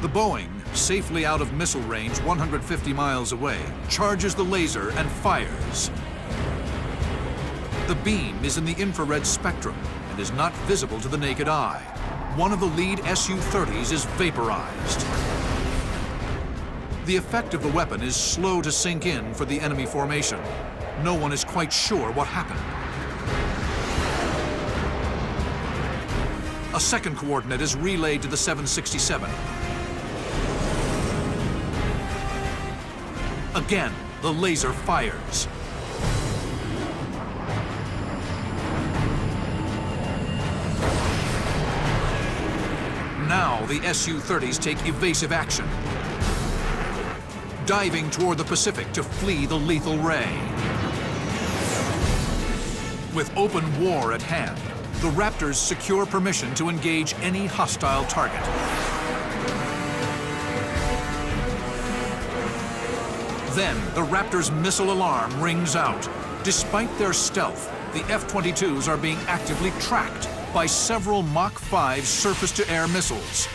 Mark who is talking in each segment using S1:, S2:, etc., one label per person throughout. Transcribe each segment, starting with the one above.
S1: The Boeing, safely out of missile range 150 miles away, charges the laser and fires. The beam is in the infrared spectrum and is not visible to the naked eye. One of the lead Su-30s is vaporized. The effect of the weapon is slow to sink in for the enemy formation. No one is quite sure what happened. A second coordinate is relayed to the 767. Again, the laser fires. Now the Su-30s take evasive action, diving toward the Pacific to flee the lethal ray. With open war at hand, the Raptors secure permission to engage any hostile target. Then, the Raptors' missile alarm rings out. Despite their stealth, the F-22s are being actively tracked by several Mach 5 surface-to-air missiles.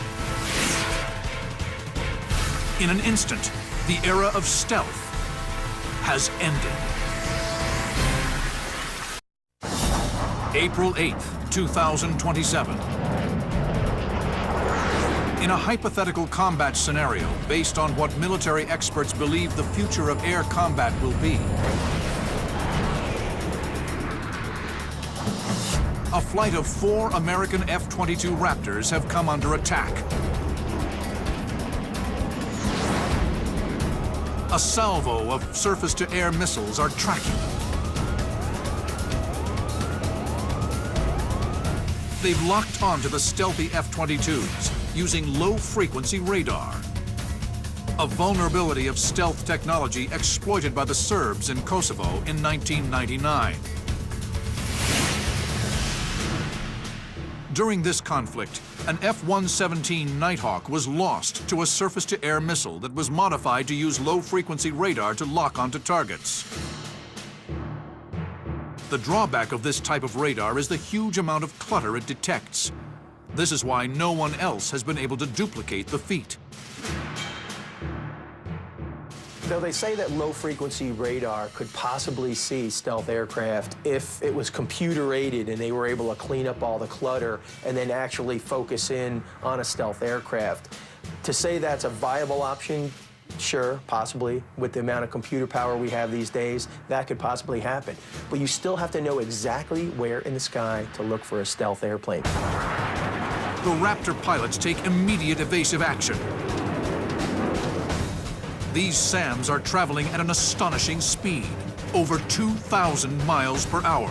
S1: In an instant, the era of stealth has ended. April 8th, 2027. In a hypothetical combat scenario based on what military experts believe the future of air combat will be, a flight of 4 American F-22 Raptors have come under attack. A salvo of surface-to-air missiles are tracking them. They've locked onto the stealthy F-22s using low-frequency radar, a vulnerability of stealth technology exploited by the Serbs in Kosovo in 1999. During this conflict, an F-117 Nighthawk was lost to a surface-to-air missile that was modified to use low-frequency radar to lock onto targets. The drawback of this type of radar is the huge amount of clutter it detects. This is why no one else has been able to duplicate the feat.
S2: Though they say that low-frequency radar could possibly see stealth aircraft if it was computer-aided and they were able to clean up all the clutter and then actually focus in on a stealth aircraft. To say that's a viable option, sure, possibly. With the amount of computer power we have these days, that could possibly happen. But you still have to know exactly where in the sky to look for a stealth airplane.
S1: The Raptor pilots take immediate evasive action. These SAMs are traveling at an astonishing speed, over 2,000 miles per hour.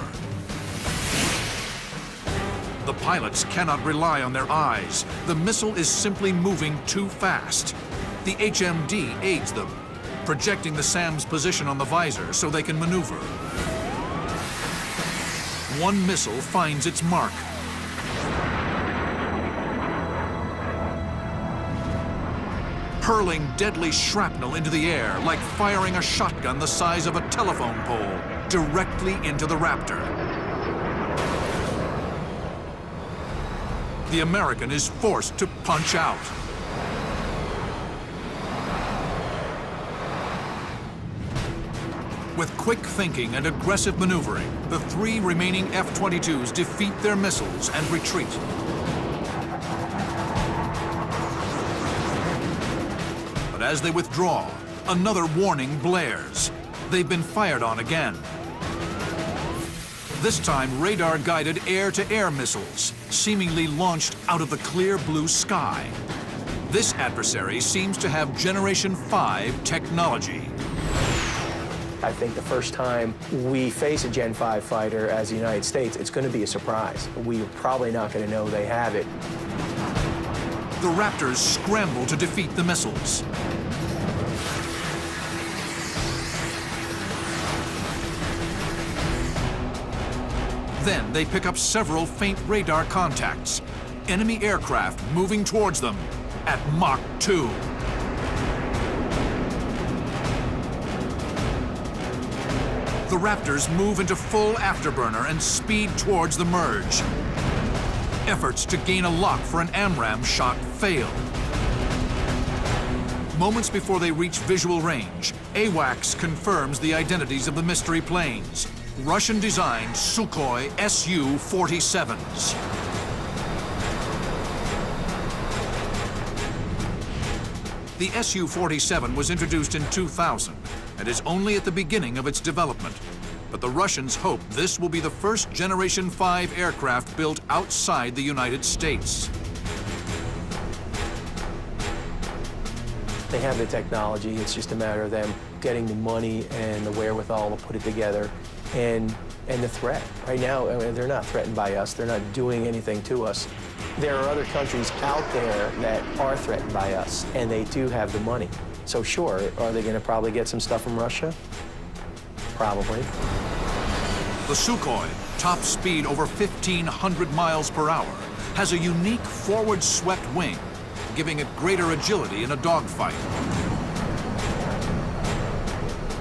S1: The pilots cannot rely on their eyes. The missile is simply moving too fast. The HMD aids them, projecting the SAM's position on the visor so they can maneuver. One missile finds its mark. Hurling deadly shrapnel into the air like firing a shotgun the size of a telephone pole directly into the Raptor. The American is forced to punch out. With quick thinking and aggressive maneuvering, the 3 remaining F-22s defeat their missiles and retreat. But as they withdraw, another warning blares. They've been fired on again. This time, radar-guided air-to-air missiles, seemingly launched out of the clear blue sky. This adversary seems to have Generation 5 technology.
S2: I think the first time we face a Gen 5 fighter as the United States, it's going to be a surprise. We're probably not going to know they have it.
S1: The Raptors scramble to defeat the missiles. Then they pick up several faint radar contacts. Enemy aircraft moving towards them at Mach 2. The Raptors move into full afterburner and speed towards the merge. Efforts to gain a lock for an AMRAAM shot fail. Moments before they reach visual range, AWACS confirms the identities of the mystery planes, Russian-designed Sukhoi Su-47s. The Su-47 was introduced in 2000 and is only at the beginning of its development. But the Russians hope this will be the first Generation 5 aircraft built outside the United States.
S2: They have the technology. It's just a matter of them getting the money and the wherewithal to put it together, and the threat. Right now, I mean, they're not threatened by us. They're not doing anything to us. There are other countries out there that are threatened by us, and they do have the money. So sure, are they going to probably get some stuff from Russia? Probably.
S1: The Sukhoi, top speed over 1,500 miles per hour, has a unique forward-swept wing, giving it greater agility in a dogfight.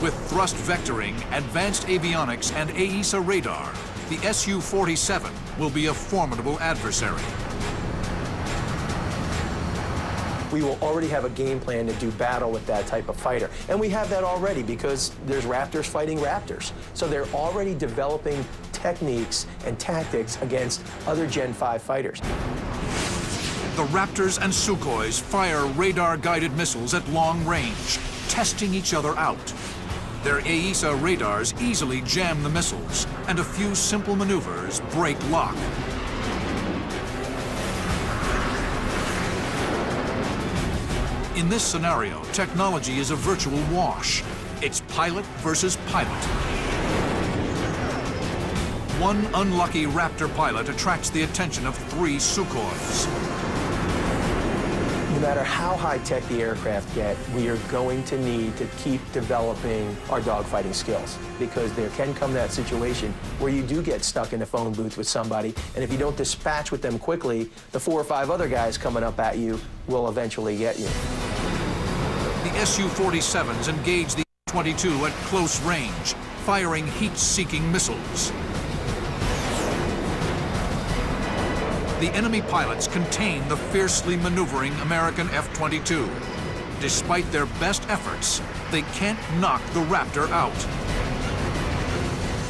S1: With thrust vectoring, advanced avionics, and AESA radar, the Su-47 will be a formidable adversary.
S2: We will already have a game plan to do battle with that type of fighter. And we have that already because there's Raptors fighting Raptors. So they're already developing techniques and tactics against other Gen 5 fighters.
S1: The Raptors and Sukhois fire radar-guided missiles at long range, testing each other out. Their AESA radars easily jam the missiles, and a few simple maneuvers break lock. In this scenario, technology is a virtual wash. It's pilot versus pilot. One unlucky Raptor pilot attracts the attention of 3 Sukhois.
S2: No matter how high-tech the aircraft get, we are going to need to keep developing our dogfighting skills, because there can come that situation where you do get stuck in a phone booth with somebody, and if you don't dispatch with them quickly, the 4 or 5 other guys coming up at you will eventually get you.
S1: The Su-47s engage the F-22 at close range, firing heat-seeking missiles. The enemy pilots contain the fiercely maneuvering American F-22. Despite their best efforts, they can't knock the Raptor out.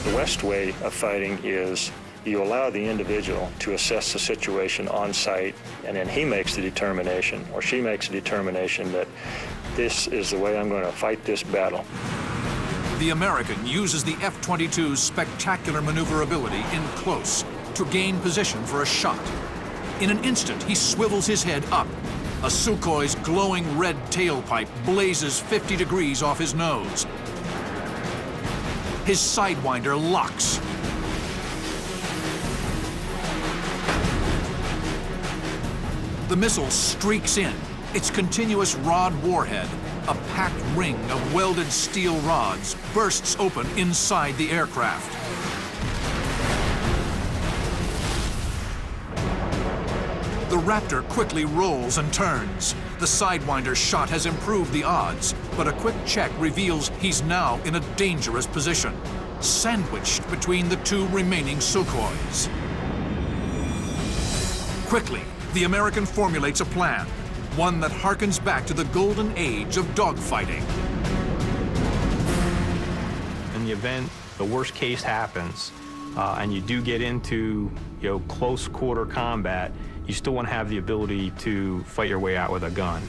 S3: The West way of fighting is you allow the individual to assess the situation on site, and then he makes the determination, or she makes the determination that this is the way I'm going to fight this battle.
S1: The American uses the F-22's spectacular maneuverability in close to gain position for a shot. In an instant, he swivels his head up. A Sukhoi's glowing red tailpipe blazes 50 degrees off his nose. His sidewinder locks. The missile streaks in. Its continuous rod warhead, a packed ring of welded steel rods, bursts open inside the aircraft. The Raptor quickly rolls and turns. The Sidewinder shot has improved the odds, but a quick check reveals he's now in a dangerous position, sandwiched between the 2 remaining Sukhois. Quickly, the American formulates a plan, one that harkens back to the golden age of dogfighting.
S4: In the event the worst case happens, and you do get into close quarter combat, you still want to have the ability to fight your way out with a gun.